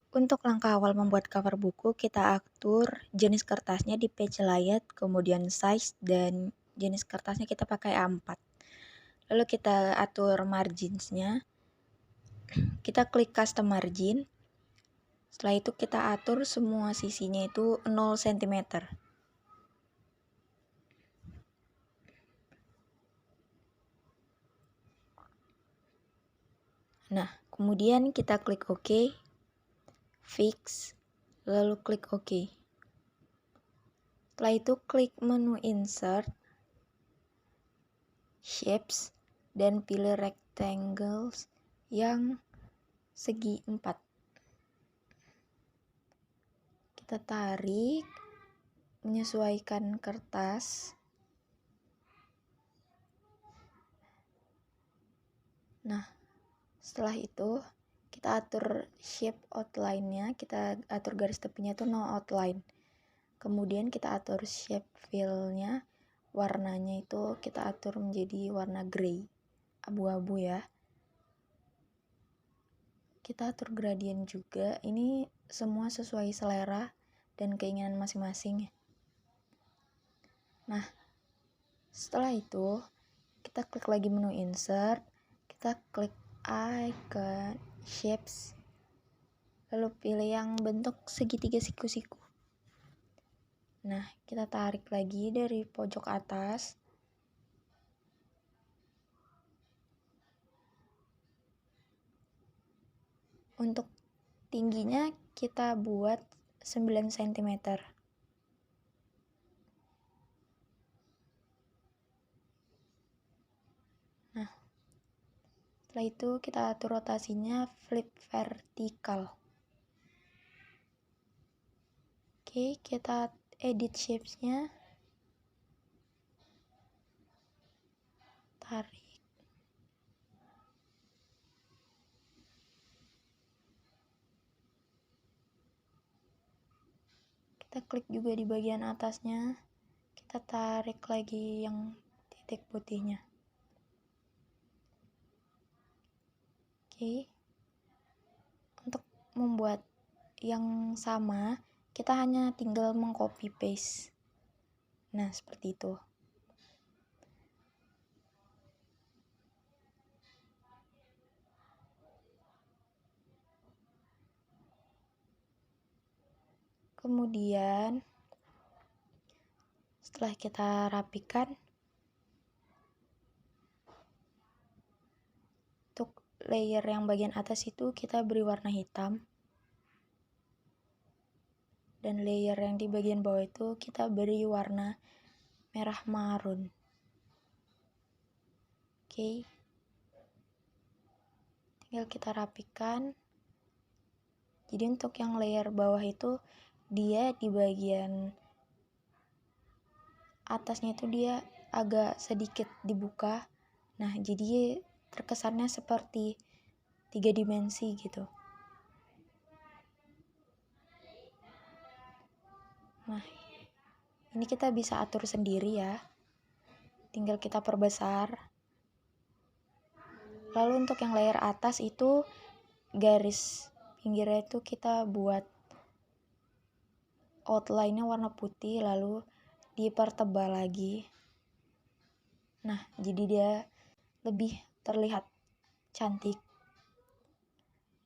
Untuk langkah awal membuat cover buku, kita atur jenis kertasnya di page layout, kemudian size, dan jenis kertasnya kita pakai A4. Lalu kita atur marginsnya, kita klik custom margin. Setelah itu kita atur semua sisinya itu 0 cm. Nah, kemudian kita klik OK, fix, lalu klik OK. Setelah itu klik menu insert, shapes, dan pilih rectangles yang segi 4. Kita tarik, menyesuaikan kertas. Nah, setelah itu kita atur shape outline-nya, kita atur garis tepinya itu no outline. Kemudian kita atur shape fill-nya, warnanya itu kita atur menjadi warna grey, abu-abu ya. Kita atur gradient juga, ini semua sesuai selera dan keinginan masing-masing. Nah, setelah itu kita klik lagi menu insert, kita klik icon shapes, lalu pilih yang bentuk segitiga siku-siku. Nah, kita tarik lagi dari pojok atas. Untuk tingginya kita buat 9 cm. Nah, setelah itu kita atur rotasinya flip vertikal. Oke, kita edit shapes-nya. Tarik. Kita klik juga di bagian atasnya. Kita tarik lagi yang titik putihnya. Oke. Untuk membuat yang sama, kita hanya tinggal mengcopy paste. Nah, seperti itu. Kemudian setelah kita rapikan, untuk layer yang bagian atas itu kita beri warna hitam, dan layer yang di bagian bawah itu kita beri warna merah marun. Oke, tinggal kita rapikan. Jadi untuk yang layer bawah itu dia di bagian atasnya itu dia agak sedikit dibuka. Nah, jadi terkesannya seperti 3 dimensi gitu. Nah, ini kita bisa atur sendiri ya. Tinggal kita perbesar. Lalu untuk yang layer atas itu garis pinggirnya itu kita buat outline-nya warna putih, lalu dipertebal lagi. Nah, jadi dia lebih terlihat cantik.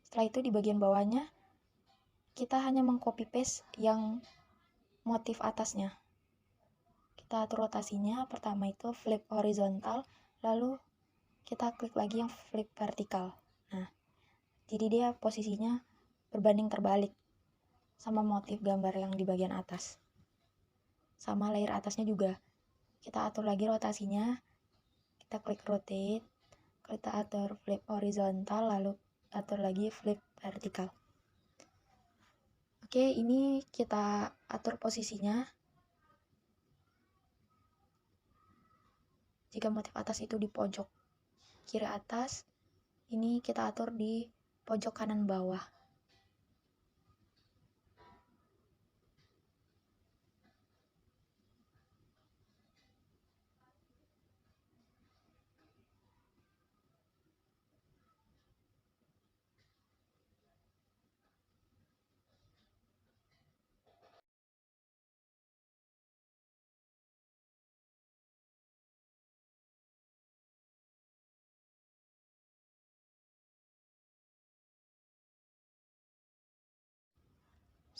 Setelah itu di bagian bawahnya kita hanya mengcopy paste yang motif atasnya. Kita atur rotasinya, pertama itu flip horizontal, lalu kita klik lagi yang flip vertikal. Nah, jadi dia posisinya berbanding terbalik sama motif gambar yang di bagian atas. Sama layer atasnya juga. Kita atur lagi rotasinya, kita klik rotate, kita atur flip horizontal, lalu atur lagi flip vertikal. Oke, ini kita atur posisinya. Jika motif atas itu di pojok kiri atas, ini kita atur di pojok kanan bawah.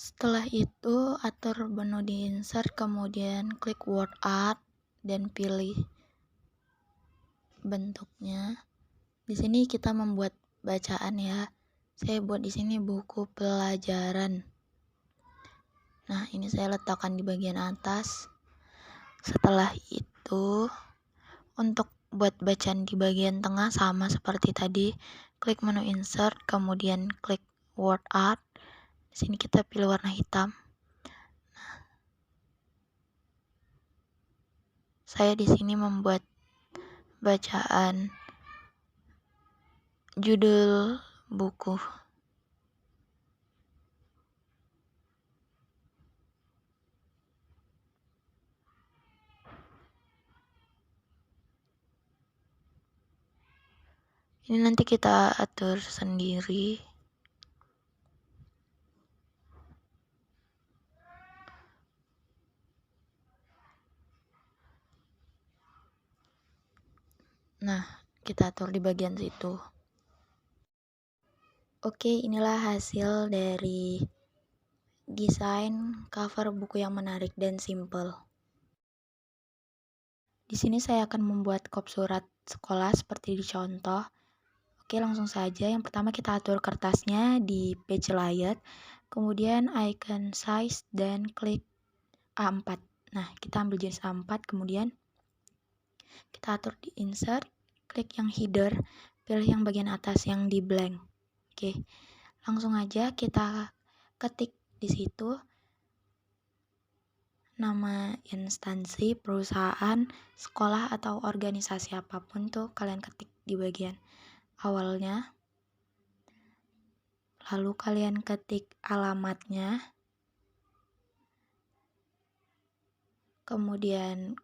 Setelah itu atur menu di insert, kemudian klik word art dan pilih bentuknya. Di sini kita membuat bacaan ya. Saya buat di sini buku pelajaran. Nah, ini saya letakkan di bagian atas. Setelah itu, untuk buat bacaan di bagian tengah sama seperti tadi, klik menu insert, kemudian klik word art. Di sini kita pilih warna hitam. Saya di sini membuat bacaan judul buku. Ini nanti kita atur sendiri. Nah, kita atur di bagian situ. Oke, inilah hasil dari desain cover buku yang menarik dan simple. Di sini saya akan membuat kop surat sekolah seperti di contoh. Oke, langsung saja. Yang pertama kita atur kertasnya di page layout, kemudian icon size dan klik A4. Nah, kita ambil jenis A4, kemudian kita atur di insert, klik yang header, pilih yang bagian atas yang di blank. Oke, langsung aja kita ketik di situ nama instansi, perusahaan, sekolah, atau organisasi apapun tuh kalian ketik di bagian awalnya. Lalu kalian ketik alamatnya, kemudian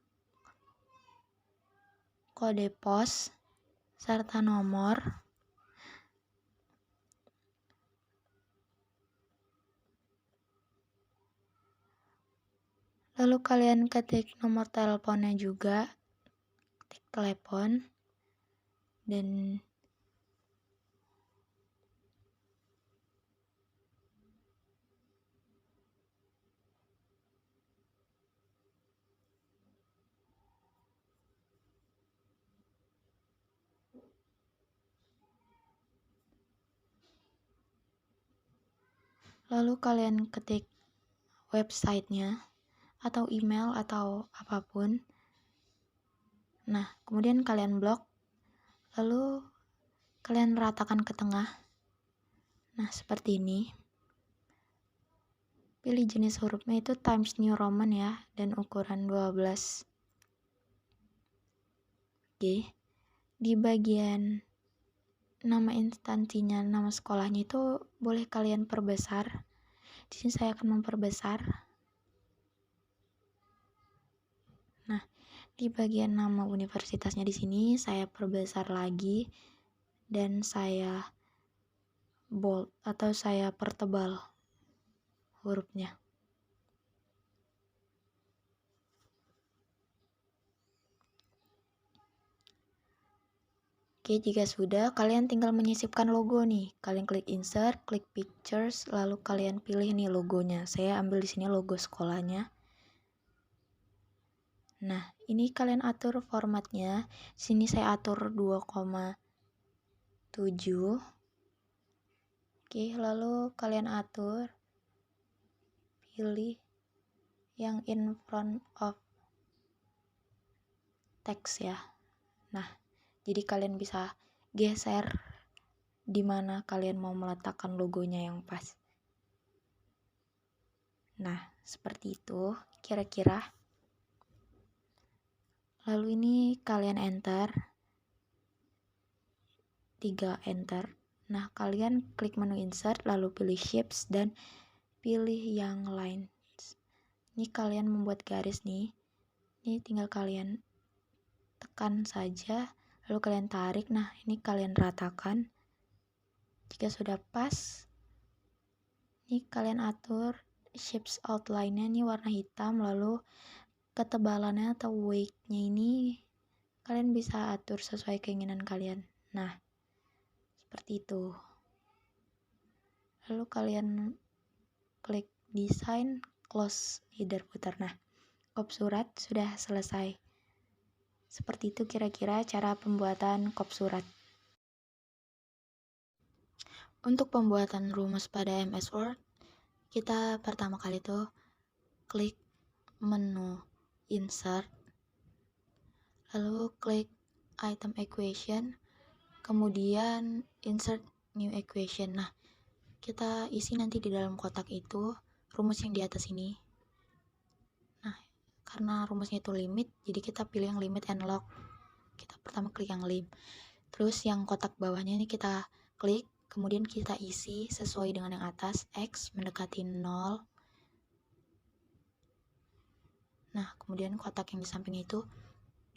kode pos, serta nomor. Lalu kalian ketik nomor teleponnya juga, ketik telepon, dan lalu kalian ketik websitenya atau email atau apapun. Nah, kemudian kalian blok, lalu kalian ratakan ke tengah. Nah, seperti ini. Pilih jenis hurufnya itu Times New Roman ya, dan ukuran 12. Oke. Di bagian nama instansinya, nama sekolahnya itu boleh kalian perbesar. Di sini saya akan memperbesar. Nah, di bagian nama universitasnya di sini saya perbesar lagi dan saya bold atau saya pertebal hurufnya. Oke, jika sudah, kalian tinggal menyisipkan logo nih. Kalian klik insert, klik pictures, lalu kalian pilih nih logonya. Saya ambil di sini logo sekolahnya. Nah, ini kalian atur formatnya. Sini saya atur 2,7. Oke, lalu kalian atur pilih yang in front of text ya. Nah, jadi kalian bisa geser di mana kalian mau meletakkan logonya yang pas. Nah, seperti itu kira-kira. Lalu ini kalian enter. 3 enter. Nah, kalian klik menu insert, lalu pilih shapes dan pilih yang lines. Ini kalian membuat garis nih. Ini tinggal kalian tekan saja, lalu kalian tarik. Nah, ini kalian ratakan. Jika sudah pas, ini kalian atur shapes outline-nya ini warna hitam, lalu ketebalannya atau weight-nya ini kalian bisa atur sesuai keinginan kalian. Nah, seperti itu. Lalu kalian klik desain close header footer. Nah, kop surat sudah selesai. Seperti itu kira-kira cara pembuatan kop surat. Untuk pembuatan rumus pada MS Word, kita pertama kali tuh klik menu insert, lalu klik item equation, kemudian insert new equation. Nah, kita isi nanti di dalam kotak itu rumus yang di atas ini. Nah, karena rumusnya itu limit, jadi kita pilih yang limit and log. Kita pertama klik yang lim. Terus yang kotak bawahnya ini kita klik, kemudian kita isi sesuai dengan yang atas, X mendekati 0. Nah, kemudian kotak yang di samping itu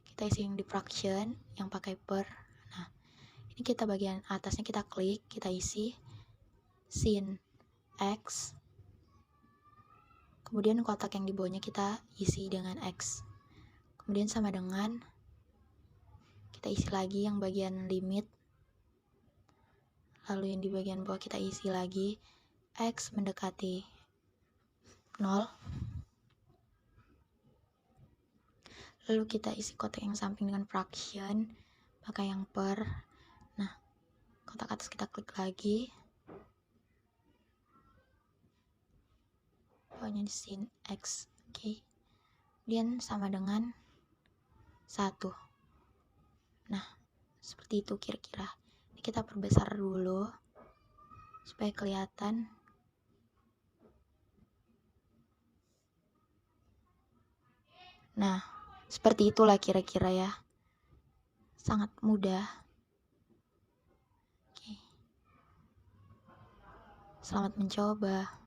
kita isi yang di fraction, yang pakai per. Nah, ini kita bagian atasnya kita klik, kita isi sin X. Kemudian kotak yang di bawahnya kita isi dengan X. Kemudian sama dengan kita isi lagi yang bagian limit. Lalu yang di bagian bawah kita isi lagi X mendekati 0. Lalu kita isi kotak yang samping dengan fraction, pakai yang per. Nah, kotak atas kita klik lagi. Bawahnya di sin X. Oke. Kemudian sama dengan 1. Nah, seperti itu kira-kira. Ini kita perbesar dulu supaya kelihatan. Nah, seperti itulah kira-kira ya. Sangat mudah. Oke. Selamat mencoba.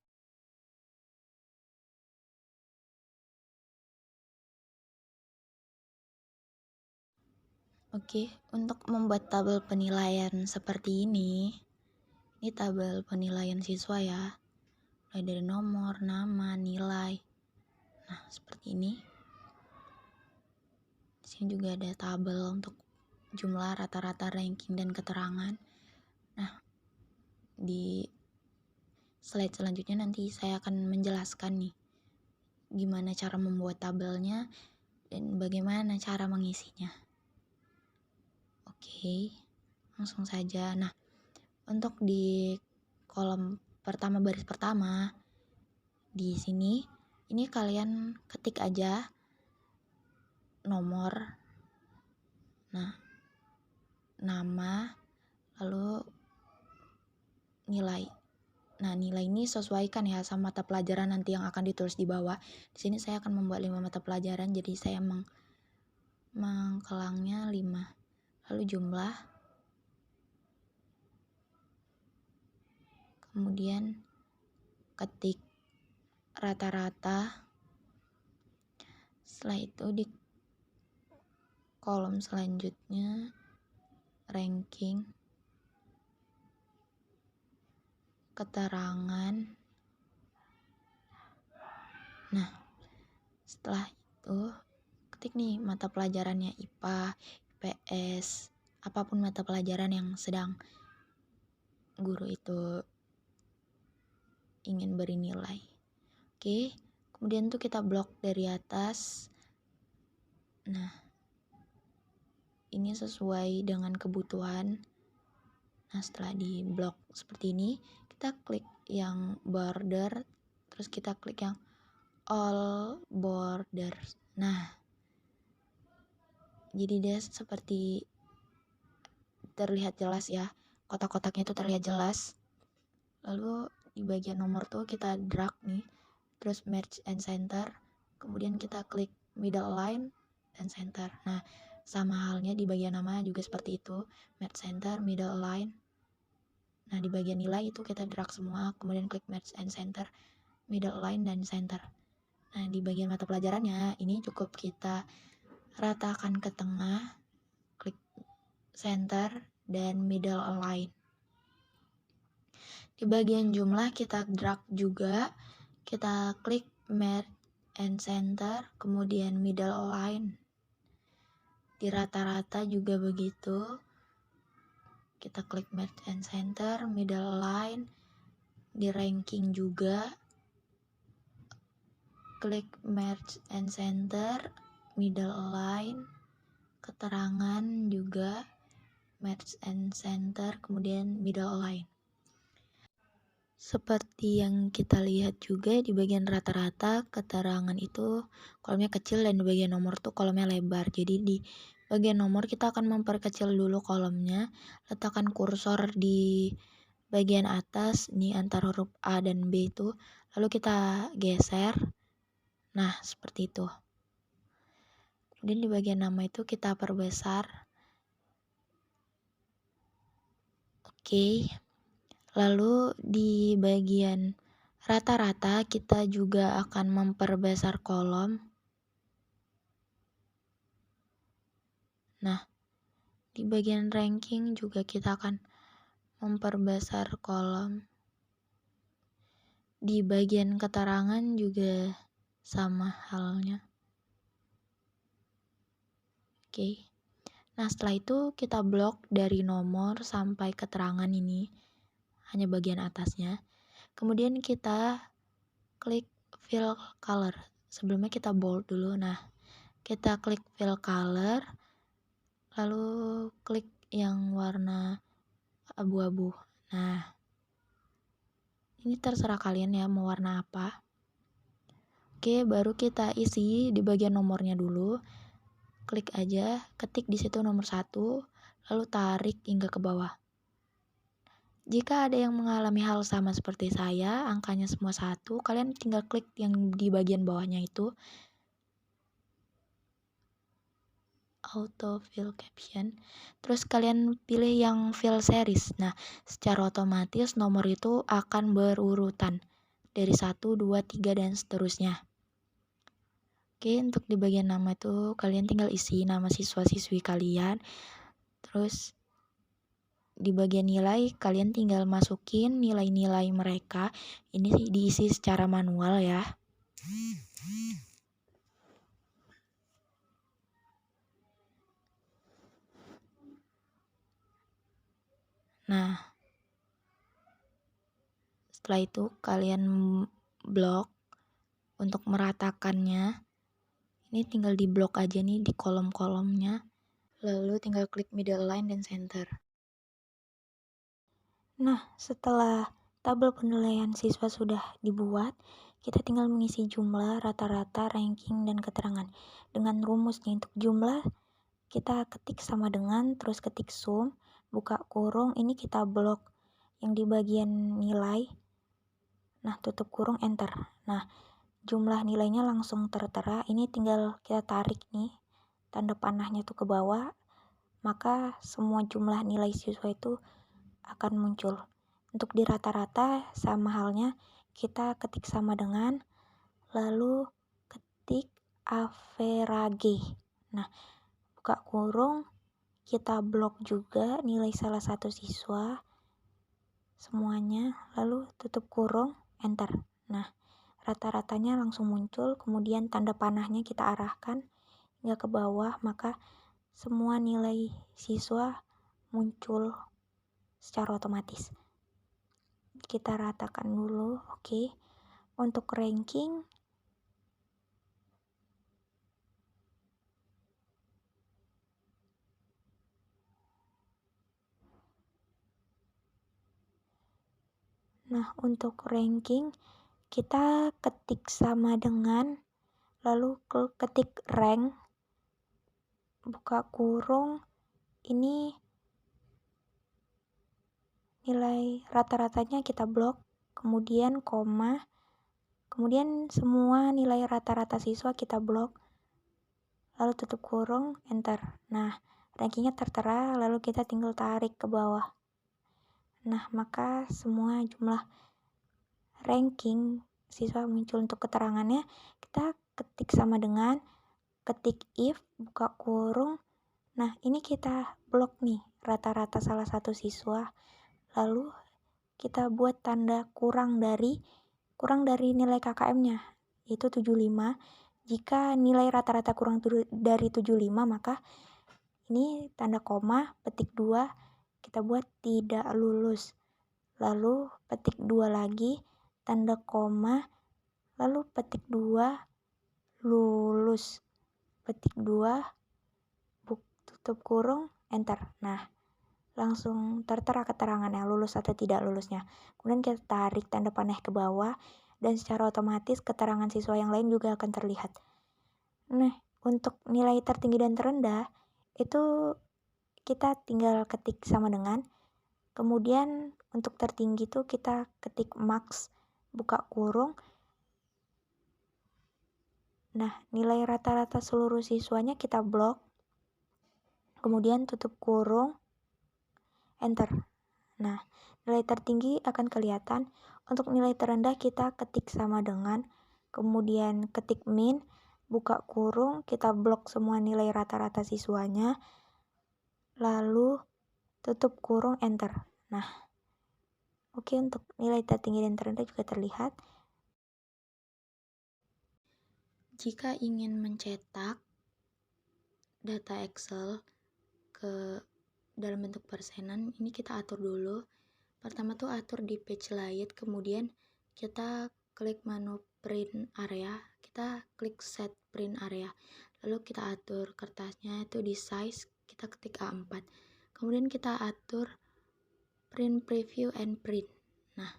Oke, untuk membuat tabel penilaian seperti ini tabel penilaian siswa ya. Mulai dari nomor, nama, nilai. Nah, seperti ini. Di sini juga ada tabel untuk jumlah, rata-rata, ranking, dan keterangan. Nah, di slide selanjutnya nanti saya akan menjelaskan nih gimana cara membuat tabelnya dan bagaimana cara mengisinya. Oke, langsung saja. Nah, untuk di kolom pertama, baris pertama, di sini ini kalian ketik aja nomor, nah, nama, lalu nilai. Nah, nilai ini sesuaikan ya sama mata pelajaran nanti yang akan ditulis di bawah. Di sini saya akan membuat 5 mata pelajaran, jadi saya mengkelangnya 5. Lalu jumlah, kemudian ketik rata-rata. Setelah itu di kolom selanjutnya ranking, keterangan. Nah, setelah itu ketik nih mata pelajarannya IPA, IPS, apapun mata pelajaran yang sedang guru itu ingin beri nilai. Oke, kemudian tuh kita blok dari atas. Nah, ini sesuai dengan kebutuhan. Nah, setelah di blok seperti ini, kita klik yang border, terus kita klik yang all borders. Nah, jadi dia seperti terlihat jelas ya, kotak-kotaknya itu terlihat jelas. Lalu di bagian nomor tuh kita drag nih, terus merge and center, kemudian kita klik middle line dan center. Nah, sama halnya di bagian nama juga seperti itu, merge center, middle line. Nah, di bagian nilai itu kita drag semua, kemudian klik merge and center, middle line dan center. Nah, di bagian mata pelajarannya ini cukup kita ratakan ke tengah, klik center dan middle align. Di bagian jumlah kita drag juga, kita klik merge and center, kemudian middle align. Di rata-rata juga begitu, kita klik merge and center, middle align. Di ranking juga klik merge and center, middle align, keterangan juga merge and center, kemudian middle align. Seperti yang kita lihat juga di bagian rata-rata, keterangan itu kolomnya kecil dan di bagian nomor tuh kolomnya lebar. Jadi di bagian nomor kita akan memperkecil dulu kolomnya, letakkan kursor di bagian atas nih antara huruf A dan B itu, lalu kita geser. Nah, seperti itu. Kemudian di bagian nama itu kita perbesar. Oke. Lalu di bagian rata-rata kita juga akan memperbesar kolom. Nah, di bagian ranking juga kita akan memperbesar kolom. Di bagian keterangan juga sama halnya. Oke. Nah, setelah itu kita blok dari nomor sampai keterangan ini, hanya bagian atasnya. Kemudian kita klik fill color. Sebelumnya kita bold dulu. Nah, kita klik fill color, lalu klik yang warna abu-abu. Nah, ini terserah kalian ya mau warna apa. Oke, baru kita isi di bagian nomornya dulu. Klik aja, ketik di situ nomor 1, lalu tarik hingga ke bawah. Jika ada yang mengalami hal sama seperti saya, angkanya semua 1, kalian tinggal klik yang di bagian bawahnya itu, auto fill caption, terus kalian pilih yang fill series. Nah, secara otomatis nomor itu akan berurutan dari 1, 2, 3 dan seterusnya. Oke, untuk di bagian nama itu kalian tinggal isi nama siswa-siswi kalian. Terus di bagian nilai kalian tinggal masukin nilai-nilai mereka. Ini diisi secara manual ya. Nah, setelah itu kalian blok untuk meratakannya. Ini tinggal di blok aja nih di kolom-kolomnya. Lalu tinggal klik middle line dan center. Nah, setelah tabel penilaian siswa sudah dibuat, kita tinggal mengisi jumlah, rata-rata, ranking, dan keterangan. Dengan rumusnya untuk jumlah, kita ketik sama dengan, terus ketik sum, buka kurung, ini kita blok yang di bagian nilai. Nah, tutup kurung, enter. Nah, jumlah nilainya langsung tertera. Ini tinggal kita tarik nih, tanda panahnya tuh ke bawah, maka semua jumlah nilai siswa itu akan muncul. Untuk di rata-rata sama halnya, kita ketik sama dengan, lalu ketik average. Nah, buka kurung, kita blok juga nilai salah satu siswa semuanya, lalu tutup kurung, enter. Nah, rata-ratanya langsung muncul, kemudian tanda panahnya kita arahkan hingga ke bawah, maka semua nilai siswa muncul secara otomatis. Kita ratakan dulu, oke. Untuk ranking, kita ketik sama dengan, lalu ketik rank, buka kurung, ini nilai rata-ratanya kita blok, kemudian koma, kemudian semua nilai rata-rata siswa kita blok, lalu tutup kurung, enter. Nah, rankingnya tertera, lalu kita tinggal tarik ke bawah. Nah, maka semua jumlah ranking siswa muncul. Untuk keterangannya, kita ketik sama dengan, ketik if, buka kurung. Nah, ini kita blok nih rata-rata salah satu siswa, lalu kita buat tanda kurang dari nilai KKM-nya, itu 75. Jika nilai rata-rata kurang dari 75, maka ini tanda koma, petik 2, kita buat tidak lulus. Lalu petik 2 lagi, tanda koma, lalu petik 2, lulus, petik 2, tutup kurung, enter. Nah, langsung tertera keterangannya lulus atau tidak lulusnya. Kemudian kita tarik tanda panah ke bawah dan secara otomatis keterangan siswa yang lain juga akan terlihat. Nah, untuk nilai tertinggi dan terendah itu kita tinggal ketik sama dengan, kemudian untuk tertinggi itu kita ketik max, buka kurung. Nah, nilai rata-rata seluruh siswanya kita blok, kemudian tutup kurung, enter. Nah, nilai tertinggi akan kelihatan. Untuk nilai terendah kita ketik sama dengan, kemudian ketik min, buka kurung, kita blok semua nilai rata-rata siswanya, lalu tutup kurung, enter. Nah, oke, untuk nilai tertinggi dan terendah juga terlihat. Jika ingin mencetak data Excel ke dalam bentuk persenan, ini kita atur dulu. Pertama tuh atur di page layout, kemudian kita klik menu print area, kita klik set print area, lalu kita atur kertasnya itu di size, kita ketik A4, kemudian kita atur print preview and print. Nah,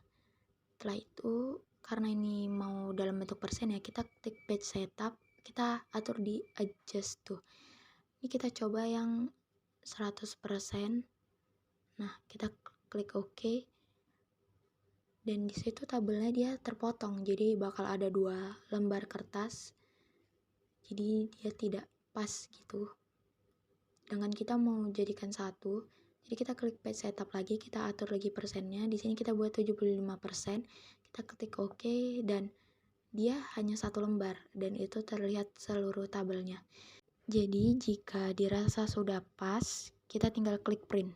setelah itu karena ini mau dalam bentuk persen ya, kita klik page setup, kita atur di adjust tuh. Ini kita coba yang 100%. Nah, kita klik OK. Dan di situ tabelnya dia terpotong, jadi bakal ada 2 lembar kertas. Jadi dia tidak pas gitu. Dengan kita mau jadikan satu, jadi kita klik page setup lagi, kita atur lagi persennya. Di sini kita buat 75%. Kita ketik OK dan dia hanya 1 lembar dan itu terlihat seluruh tabelnya. Jadi jika dirasa sudah pas, kita tinggal klik print.